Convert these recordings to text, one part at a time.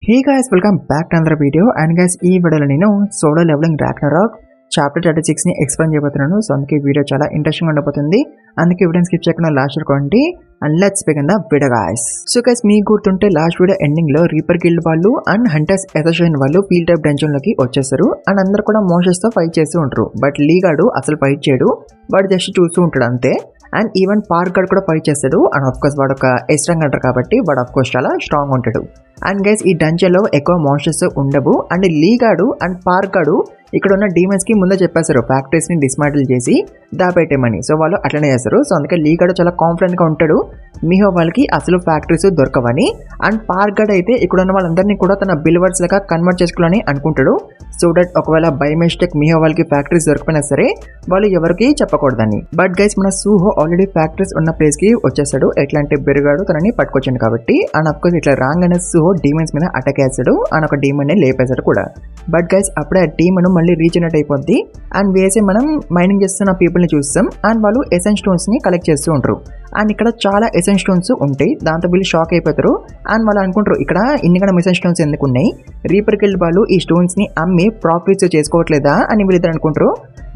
Hey guys, welcome back to another video. And guys, ఈ వీడియోలో నేను సోలో లెవెలింగ్ రాగ్నరాక్ చాప్టర్ 36 ని explain చేయబోతున్నాను. సో అందుకే వీడియో చాలా ఇంట్రెస్టింగ్ ఉండబోతుంది. అందుకే వీడియోని స్కిప్ చేయకుండా లాస్ట్ వరకు ఉండి and let's begin the video guys. So guys, మీకు గుర్తుంటే లాస్ట్ వీడియో ఎండింగ్ లో రీపర్ గిల్డ్ వాళ్ళు అండ్ హంటర్స్ అసోసియేషన్ వాళ్ళు ఫీల్డ్ టైప్ డంజన్ లోకి వచ్చేస్తారు అండ్ అందరు కూడా మోషన్స్ తో ఫైట్ చేస్తూ ఉంటారు. బట్ లీగాడు అసలు ఫైట్ చేయడు, వాడు జస్ట్ చూస్తూ ఉంటాడు అంతే. అండ్ ఈవెన్ పార్క్ గార్డ్ కూడా ఫైట్ చేస్తాడు అండ్ ఆఫ్ కోర్స్ వాడు ఒక ఎస్ట్రాంగ్ అంటారు కాబట్టి వాడు ఆఫ్ కోర్స్ చాలా స్ట్రాంగ్ ఉంటాడు. అండ్ గైస్, ఈ డంజన్లో ఎక్కువ మాన్స్టర్స్ ఉండవు అండ్ లీగాడు అండ్ పార్క్ గార్డు ఇక్కడ ఉన్న డీమన్స్ కి ముందే చెప్పేస్తారు ఫ్యాక్టరీస్ ని డిస్మాంటిల్ చేసి దాపెట్టేమని. సో వాళ్ళు అట్లనే చేస్తారు. సో అందుకే లీగాడు చాలా కాన్ఫిడెంట్ గా ఉంటాడు మిహో వాళ్ళకి అసలు ఫ్యాక్టరీస్ దొరకవని. అండ్ పార్క్ గార్డ్ అయితే ఇక్కడ ఉన్న వాళ్ళందరినీ కూడా తన బిల్వర్స్ లాగా కన్వర్ట్ చేసుకోవాలని అనుకుంటాడు. సో దట్ ఒకవేళ బై మిస్టేక్ మిహో వాళ్ళకి ఫ్యాక్టరీస్ దొరకపోయినా సరే వాళ్ళు ఎవరికి చెప్పకూడదని. బట్ గైస్, మన సూహో ఆల్రెడీ ఫ్యాక్టరీస్ ఉన్న ప్లేస్ కి వచ్చేస్తాడు. ఎట్లా అంటే బెరుగాడు తనని పట్టుకొచ్చాడు కాబట్టి. అండ్ అఫ్ కోర్స్ ఇట్లా రాంగ్ అనే సూహో డీమన్స్ మీద అటాక్ చేస్తాడు అండ్ ఒక డీమన్ ని లేపేశాడు కూడా. బట్ గైస్, అప్పుడే ఆ డీమన్ మళ్ళీ రీచ్ అయినట్టు అయిపోద్ది అండ్ వేసి మనం మైనింగ్ చేస్తున్న పీపుల్ ని చూస్తాం అండ్ వాళ్ళు ఎసెన్స్ స్టోన్స్ ని కలెక్ట్ చేస్తూ ఉంటారు. అండ్ ఇక్కడ చాలా ఎసెన్స్ స్టోన్స్ ఉంటాయి. దాంతో వీళ్ళు షాక్ అయిపోతారు అండ్ వాళ్ళు అనుకుంటారు ఇక్కడ ఇన్నికన్నా ఎసెన్స్ స్టోన్స్ ఎందుకు ఉన్నాయి, రీపర్ గిల్డ్ వాళ్ళు ఈ స్టోన్స్ ని అమ్మి ప్రాఫిట్స్ చేసుకోవట్లేదా అని వీళ్ళిద్దరు అనుకుంటారు.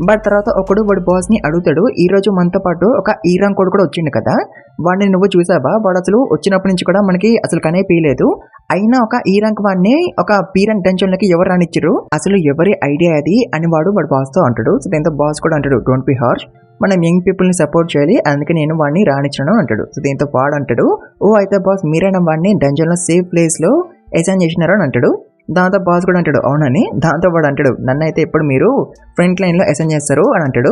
బట్ తర్వాత ఒకడు వాడు బాస్ ని అడుగుతాడు, ఈ రోజు మనతో పాటు ఒక ఈరాన్ కోడ్ కూడా వచ్చిండు కదా, వాడిని నువ్వు చూసావా? వాడు అసలు వచ్చినప్పటి నుంచి కూడా మనకి అసలు కనే పీయలేదు. అయినా ఒక ఈ ర్యాంక్ వాడిని ఒక పీ ర్యాంక్ టెన్షన్ లకి ఎవరు రానిచ్చారు, అసలు ఎవరి ఐడియా అది అని వాడు బాస్ తో అంటాడు. సో దీంతో బాస్ కూడా అంటాడు, డోంట్ బి హార్ష్, మనం యంగ్ పీపుల్ ని సపోర్ట్ చేయాలి, అందుకే నేను వాడిని రానిచ్చాను అంటాడు. సో దీంతో వాడు అంటాడు, ఓ అయితే బాస్ మీరైనా వాడిని డంజన్ లో సేఫ్ ప్లేస్ లో అసైన్ చేసినారు అని అంటాడు. దాంతో బాస్ కూడా అంటాడు అవునని. దాంతో వాడు అంటాడు, నన్ను అయితే ఎప్పుడు మీరు ఫ్రంట్ లైన్ లో అసైన్ చేస్తారు అని అంటాడు.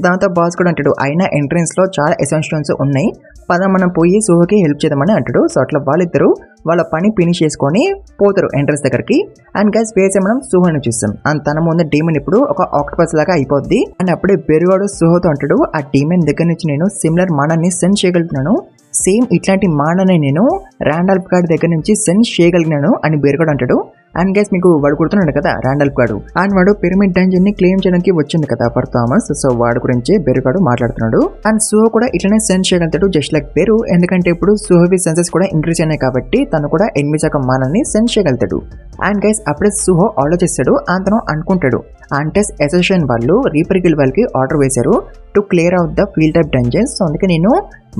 దాంతో బాస్ కూడా అంటాడు, అయినా ఎంట్రన్స్ లో చాలా ఎసెన్స్ స్టోన్స్ ఉన్నాయి, పద మనం పోయి సూహోకి హెల్ప్ చేద్దామని అంటాడు. సో అట్లా వాళ్ళిద్దరు వాళ్ళ పని ఫినిష్ చేసుకొని పోతారు ఎంట్రన్స్ దగ్గరికి. అండ్ గైస్, వేసే మనం సూహోని చూస్తాం అండ్ తన ముందు డీమన్ ఇప్పుడు ఒక ఆక్టోపస్ లాగా అయిపోద్ది. అండ్ అప్పుడే బెరుగాడు సూహోతో అంటాడు, ఆ డీమన్ దగ్గర నుంచి నేను సిమిలర్ మానాన్ని సెన్స్ చేయగలుగుతున్నాను, సేమ్ ఇట్లాంటి మానాన్ని నేను ర్యాండాల్ఫ్ గార్డ్ దగ్గర నుంచి సెన్స్ చేయగలిగినాను అని బెరుగాడు అంటాడు. అండ్ గైస్, మీకు వాడు కొడుతున్నాడు కదా ర్యాండాల్ఫ్ గార్డు, అండ్ వాడు పిరమిడ్ డంజన్ ని క్లెయిమ్ చేయడానికి వచ్చింది కదా ఫర్ థామస్. సో వాడి గురించి బెరుగాడు మాట్లాడుతున్నాడు. అండ్ సూహో కూడా ఇట్లనే సెన్స్ చేయగలుగుతాడు జస్ట్ లైక్ బెరు, ఎందుకంటే ఇప్పుడు సూహోవి సెన్సెస్ కూడా ఇంక్రీజ్ అయినాయి కాబట్టి తను కూడా ఎనిమిది శాతం మానాన్ని సెన్స్ చేయగలుగుతాడు. అండ్ గైస్, అప్పుడే సూహో ఆలోచిస్తాడు, అతను అనుకుంటాడు హంటర్స్ అసోసియేషన్ వాళ్ళు రీపర్ గిల్డ్ వాళ్ళకి ఆర్డర్ వేశారు to clear out the field type dungeons. So అందుకే నేను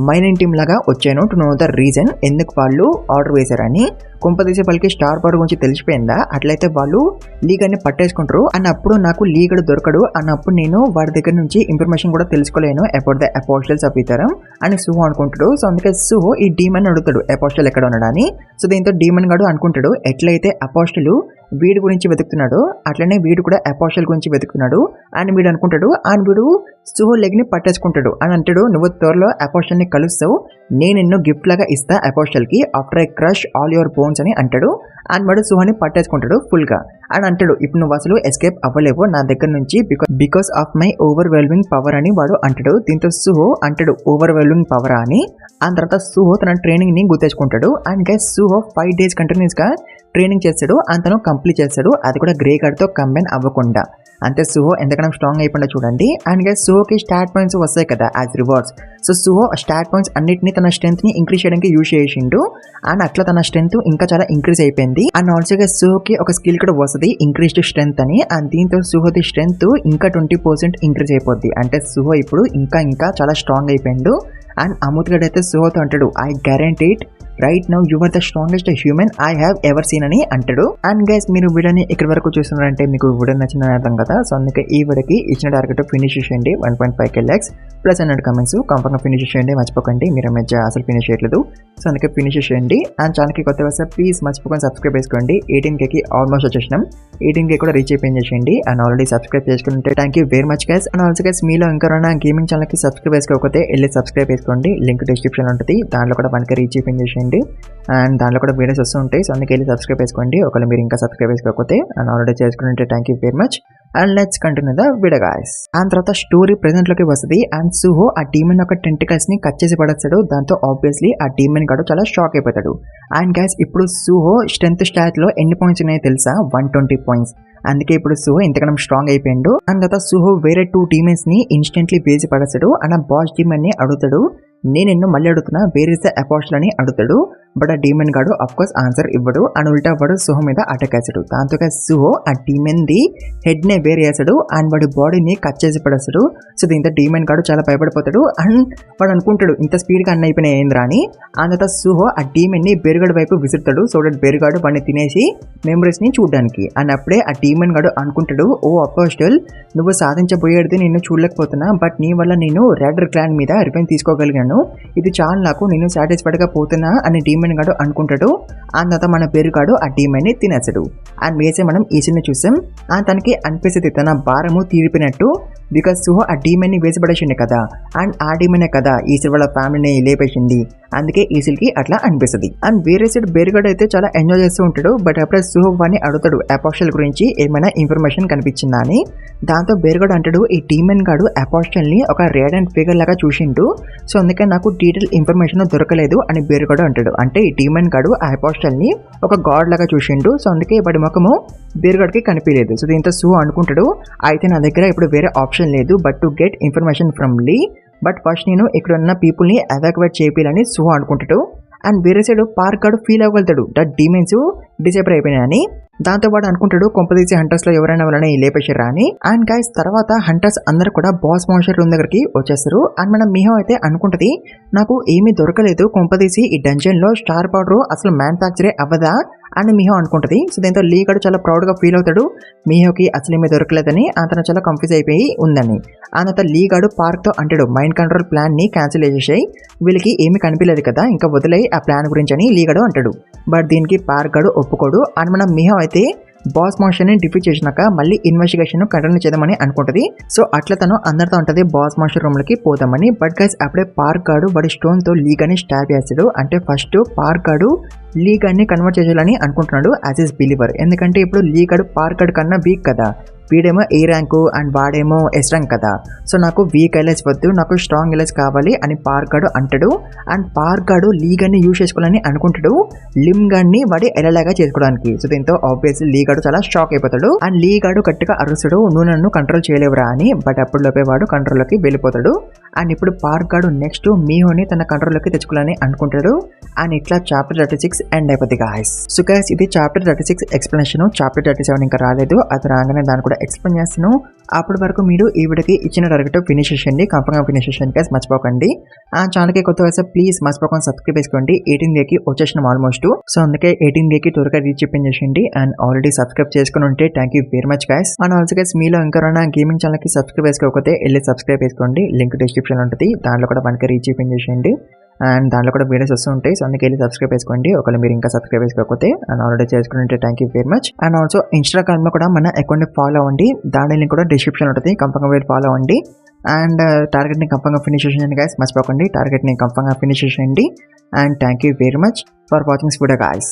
మైనింగ్ టీమ్ లాగా వచ్చాను టు నో ద రీజన్ ఎందుకు వాళ్ళు ఆర్డర్ వేశారని. కుంపదీసే వాళ్ళకి స్టార్ పవర్ గురించి తెలిసిపోయిందా, అట్లయితే వాళ్ళు లీగర్ని పట్టేసుకుంటారు అన్నప్పుడు నాకు లీగర్ దొరకడు అన్నప్పుడు నేను వాడి దగ్గర నుంచి ఇన్ఫర్మేషన్ కూడా తెలుసుకోలేను అబౌట్ ద అపోస్టల్స్ ఆఫ్ ఇతరం అని సూహో అనుకుంటాడు. సో అందుకే సూహో ఈ డీమన్ అడుగుతాడు అపోస్టల్ ఎక్కడ ఉన్నాడని. సో దీంతో డీమన్ గాడు అనుకుంటాడు, ఎట్లయితే అపోస్టలు వీడి గురించి వెతుకుతున్నాడు అట్లనే వీడు కూడా అపోస్టల్ గురించి వెతుకుతున్నాడు అని వీడు అనుకుంటాడు. అండ్ వీడు సూహో లెగ్ ని పట్టేసుకుంటాడు అని అంటాడు, నువ్వు త్వరలో అపోస్టల్ ని కలుస్తావు, నేను ఎన్నో గిఫ్ట్ లాగా ఇస్తా అపోస్టల్ కి after I crush all your bones అని అంటాడు. అండ్ వాడు సూహోని పట్టేసుకుంటాడు ఫుల్ గా అని అంటాడు, ఇప్పుడు నువ్వు అసలు ఎస్కేప్ అవ్వలేవు నా దగ్గర నుంచి because of my overwhelming power అని వాడు అంటాడు. దీంతో సూహో అంటాడు ఓవర్వెల్మింగ్ పవర్ అని. ఆ తర్వాత సూహో తన ట్రైనింగ్ ని గుర్తేసుకుంటాడు. అండ్ గైస్, సూహో 5 days కంటిన్యూస్ గా ట్రైనింగ్ చేస్తాడు అంతను కంప్లీట్ చేస్తాడు, అది కూడా గ్రే గార్డ్ తో కంబైన్ అవ్వకుండా. అంతే సూహో ఎంతకన్నా స్ట్రాంగ్ అయిపోయిందో చూడండి. అండ్ గైస్, సూహోకి స్టాట్ పాయింట్స్ వస్తాయి కదా as rewards. So Suho stat points అన్నిటిని తన స్ట్రెంత్ ని ఇంక్రీజ్ చేయడానికి యూజ్ చేసిండు అండ్ అట్లా తన స్ట్రెంత్ ఇంకా చాలా ఇంక్రీజ్ అయిపోయింది. అండ్ ఆల్సో గైస్, సూహోకి ఒక స్కిల్ కూడా వస్తుంది ఇంక్రీజ్డ్ స్ట్రెంత్ అని. అండ్ దీంతో సూహోది స్ట్రెంత్ ఇంకా 20% ఇంక్రీజ్ అయిపోద్ది. అంటే సూహో ఇప్పుడు ఇంకా చాలా స్ట్రాంగ్ అయిపోయిండు. అండ్ అమూత్ గడ్ అయితే సూహోతో అంటాడు, I guarantee it right now you are the strongest human I have ever seen అని అంటాడు. అండ్ గైస్, మీరు వీడియోని ఇక్కడ వరకు చూస్తున్నారంటే మీకు వీడియో నచ్చిందని అర్థం కదా. సో అందుకే ఈ వీడియోకి ఇచ్చిన టార్గెట్ ఫినిష్ చేయండి 1.5k likes plus 100 comments comfort గా ఫినిష్ చేయండి, మర్చిపోకండి. మీరు మధ్య అసలు ఫినిష్ చేయట్లేదు. సో అందుకే ఫినిష్ చేయండి. అండ్ ఛానల్కి కొత్త వస్తే ప్లీజ్ మర్చిపోకుండా సబ్స్క్రైబ్ చేసుకోండి. 18K ఆల్మోస్ట్ వచ్చేసినాం, 18K కూడా రీచ్ అయిపోయింది. అండ్ ఆల్రెడీ సబ్స్క్రైబ్ చేసుకుంటే thank you very much guys. And also guys, మీలో ఇంకెవరైనా గేమింగ్ ఛానల్కి సబ్స్క్రైబ్ చేసుకోకపోతే వెళ్ళి సబ్స్క్రైబ్ చేసుకోండి, లింక్ డిస్క్రిప్షన్ ఉంటుంది, దాంట్లో కూడా 1K రీచ్ అయిపోయింది. అండ్ దాంట్లో కూడా వీడియోస్ వస్తూ ఉంటాయి. సో అందుకే వెళ్ళి సబ్స్క్రైబ్ చేసుకోండి ఒకవేళ మీరు ఇంకా సబ్స్క్రైబ్ చేసుకోకపోతే. అండ్ ఆల్రెడీ చేసుకుంటే thank you very much. And let's continue the video guys. And తర్వాత స్టోరీ ప్రెజెంట్ లోకి వస్తుంది. అండ్ సూహో ఆ డీమన్ యొక్క టెంటికల్స్ ని కట్ చేసి పడేస్తాడు. దాంతో ఆబ్వియస్లీ ఆ డీమన్ గాడు చాలా షాక్ అయిపోతాడు. అండ్ గైస్, ఇప్పుడు సూహో స్ట్రెంత్ స్టాట్ లో ఎన్ని పాయింట్స్ ఉన్నాయో తెలుసా? 120 points. అందుకే ఇప్పుడు సూహో ఇంతకన్నా స్ట్రాంగ్ అయిపోయిండు. అండ్ తర్వాత సూహో వేరే 2 డీమన్స్ ని ఇన్స్టెంట్లీ వేసి పడేస్తాడు. అండ్ ఆ బాస్ డీమన్ ని అడుగుతాడు, నేను మళ్ళీ అడుగుతున్నా వేర్ ఇస్ ద అపోస్టల్ అని అడుగుతాడు. బట్ ఆ డీమన్ గాడు అఫ్ కోర్స్ ఆన్సర్ ఇవ్వడు అండ్ ఉల్టా వాడు సుహో మీద అటాక్ వేసాడు. దాంతో సుహో ఆ డీమన్ ది హెడ్ నే వేర్ చేసాడు అండ్ వాడి బాడీని కట్ చేసి పడేస్తాడు. సో దీంతో డీమన్ గాడు చాలా భయపడిపోతాడు అండ్ వాడు అనుకుంటాడు ఇంత స్పీడ్ గా అన్న అయిపోయినాయి ఏంద్రా అని. అంత సుహో ఆ డీమన్ ని బెరుగడు వైపు విసురుతాడు. సో దట్ బెరుగాడు వాడిని తినేసి మెమరీస్ ని చూడడానికి. అండ్ అప్పుడే ఆ డీమన్ గాడు అనుకుంటాడు, ఓ అపోస్టల్ నువ్వు సాధించబోయేది నేను చూడలేకపోతున్నా, బట్ నీ వల్ల నేను రెడ్ క్లాన్ మీద రివెంజ్ తీసుకోగలిగాను, ఇది చాలా నాకు, నేను సాటిస్ఫైడ్ గా పోతున్నా అని డీమన్ గాడు అనుకుంటాడు. అండ్ తర్వాత మన బెరుగాడు ఆ డీమన్ ని తినేసాడు. అండ్ వేసే మనం ఈసిల్ని చూసాం. అండ్ తనకి అనిపిస్తుంది తన భారము తీరిపోయినట్టు, బికాస్ సుహో ఆ డీమన్ ని వేసిపడేసింది కదా అండ్ ఆ డీమనే కదా ఈసిల్ వాళ్ళ ఫ్యామిలీని లేపేసింది, అందుకే ఈసిల్ కి అట్లా అనిపిస్తుంది. అండ్ వేరే సైడ్ బెరుగాడు అయితే చాలా ఎంజాయ్ చేస్తూ ఉంటాడు. బట్ అప్పుడే సుహో వాడిని అడుగుతాడు అపోస్టల్ గురించి ఏమైనా ఇన్ఫర్మేషన్ కనిపించిందా అని. దాంతో బెరుగాడు అంటాడు, ఈ డీమన్ గాడు అపోస్టల్ ని ఒక రేడెంట్ ఫిగర్ లాగా చూసిండు, సో అందుకే నాకు డీటెయిల్ ఇన్ఫర్మేషన్ దొరకలేదు అని బెరుగాడు అంటాడు. అంటే ఈ డీమన్ గాడు ఆ అపోస్టల్ ని ఒక గాడ్ లాగా చూసిండు, సో అందుకే వాడి ముఖము బెరుగాడికి కనిపించలేదు. సో దీంతో సుహో అనుకుంటాడు, అయితే నా దగ్గర ఇప్పుడు వేరే ఆప్షన్ లేదు but to get information from Lee, but first నేను ఇక్కడ ఉన్న పీపుల్ ని ఎవాక్యువేట్ చేయాలని సుహో అనుకుంటాడు. అండ్ వేరే సైడ్ పార్క్ గాడు ఫీల్ అవ్వగలుగుతాడు దట్ డీమెన్స్ డిసేబుల్ అయిపోయినాయని. దాంతో వాడు అనుకుంటాడు కొంపదీసి హంటర్స్ లో ఎవరైనా వాళ్ళని లేపేసారా అని. అండ్ గైస్ తర్వాత హంటర్స్ అందరూ కూడా బాస్ మాన్స్టర్ రూమ్ దగ్గరికి వచ్చేస్తారు. అండ్ మన మిహో అయితే అనుకుంటది, నాకు ఏమీ దొరకలేదు, కొంపదీసి ఈ డంజన్ లో స్టార్ పౌడర్ అసలు మ్యానుఫ్యాక్చరే అవ్వదా అని మిహో అనుకుంటది. సో దీంతో లీ గాడు చాలా ప్రౌడ్ గా ఫీల్ అవుతాడు, మిహోకి అసలు ఏమీ దొరకలేదని, అతను చాలా కన్ఫ్యూజ్ అయిపోయి ఉందని. ఆ తర్వాత లీ గాడు పార్క్ తో అంటాడు, మైండ్ కంట్రోల్ ప్లాన్ ని క్యాన్సిల్ చేసేసాయి, వీళ్ళకి ఏమీ కనిపించలేదు కదా, ఇంకా వదిలేయి ఆ ప్లాన్ గురించి అని లీ గాడు అంటాడు. బట్ దీనికి పార్క్ గాడు ఒప్పుకోడు. అండ్ మన మిహో అయితే బాస్ మాన్స్టర్ ని డిఫీట్ చేసినాక మళ్ళీ ఇన్వెస్టిగేషన్ కంటిన్యూ చేద్దామని అనుకుంటది. సో అట్లా తను అందరితో ఉంటది బాస్ మాన్స్టర్ రూమ్ లకి పోదామని. బట్ గైస్ అప్పుడే పార్క్ గాడు వాడి స్టోన్ తో లీ గాని స్టాప్ చేస్తాడు. అంటే ఫస్ట్ పార్క్ గాడు లీ గాని కన్వర్ట్ చేయాలని అనుకుంటున్నాడు యాజ్ ఇస్ బిలీవర్, ఎందుకంటే ఇప్పుడు లీ గాడు పార్క్ గాడు కన్నా వీక్ కదా, వీడేమో ఏ ర్యాంకు అండ్ వాడేమో ఎస్ ర్యాంక్ కదా, సో నాకు వీక్ ఎల్ఎస్ వద్దు, నాకు స్ట్రాంగ్ ఎల్ఎస్ కావాలి అని పార్క్ గాడు అంటాడు. అండ్ పార్క్ గాడు లీ గన్ని యూజ్ చేసుకోవాలని అనుకుంటాడు, లిమ్ గన్ని వాడి ఎలాగా చేసుకోవడానికి. సో దీంతో ఆబ్వియస్లీ లీ గాడు చాలా షాక్ అయిపోతాడు. అండ్ లీ గాడు గట్టిగా అరుస్తాడు, నువ్వు నన్ను కంట్రోల్ చేయలేవురా అని. బట్ అప్పుడు లోపే వాడు కంట్రోల్లోకి వెళ్ళిపోతాడు. అండ్ ఇప్పుడు పార్క్ గాడు నెక్స్ట్ మిహోని తన కంట్రోల్లోకి తెచ్చుకోవాలని అనుకుంటాడు. అండ్ ఇట్లా చాప్టర్ 36 ఎండ్ అయిపోద్ది గాయ్స్. సో గైస్ ఇది చాప్టర్ 36 ఎక్స్ప్లెనేషన్. చాప్టర్ 37 ఇంకా రాలేదు, అది రాగానే దాన్ని కూడా ఎక్స్ప్లెయిన్ చేస్తాను. అప్పటి వరకు మీరు ఈ వీడియోకి ఇచ్చిన టార్గెట్ ఫినిష్ చేయండి, కంపల్గా ఫినిష్ చేయండి గైస్, మర్చిపోకండి. ఆ ఛానల్కి కొత్త వస్తే ప్లీజ్ మర్చిపోకుండా సబ్స్క్రైబ్ చేసుకోండి. 18K వచ్చేసినాం ఆల్మోస్ట్, సో అందుకే 18K త్వరగా రీచ్ చేయండి. అండ్ ఆల్రెడీ సబ్స్క్రైబ్ చేసుకుని ఉంటే thank you very much guys. And also guys మీలో ఇంకెవరైనా గేమింగ్ ఛానల్కి సబ్స్క్రైబ్ చేసుకోకపోతే వెళ్ళి సబ్స్క్రైబ్ చేసుకోండి, లింక్ డిస్క్రిప్షన్ ఉంటుంది, దాంట్లో కూడా 1K రీచ్ చేయండి. అండ్ దాంట్లో కూడా వీడియోస్ వస్తూ ఉంటాయి, సో అందుకే వెళ్ళి సబ్స్క్రైబ్ చేసుకోండి ఒకవేళ మీరు ఇంకా సబ్స్క్రైబ్ చేసుకోకపోతే. అండ్ ఆల్రెడీ చేసుకుంటే thank you very much. And also ఇన్స్టాగ్రామ్లో కూడా మన అకౌంట్ని ఫాలో అవ్వండి, దాని లింక్ కూడా డిస్క్రిప్షన్ ఉంటుంది, కంపల్గా వెళ్ళి ఫాలో అవ్వండి. అండ్ టార్గెట్ని కంపల్గా ఫినిష్ చేయండి గైస్, మర్చిపోకండి టార్గెట్ని కంపల్గా ఫినిష్ చేయండి. And thank you very much for watching this video guys.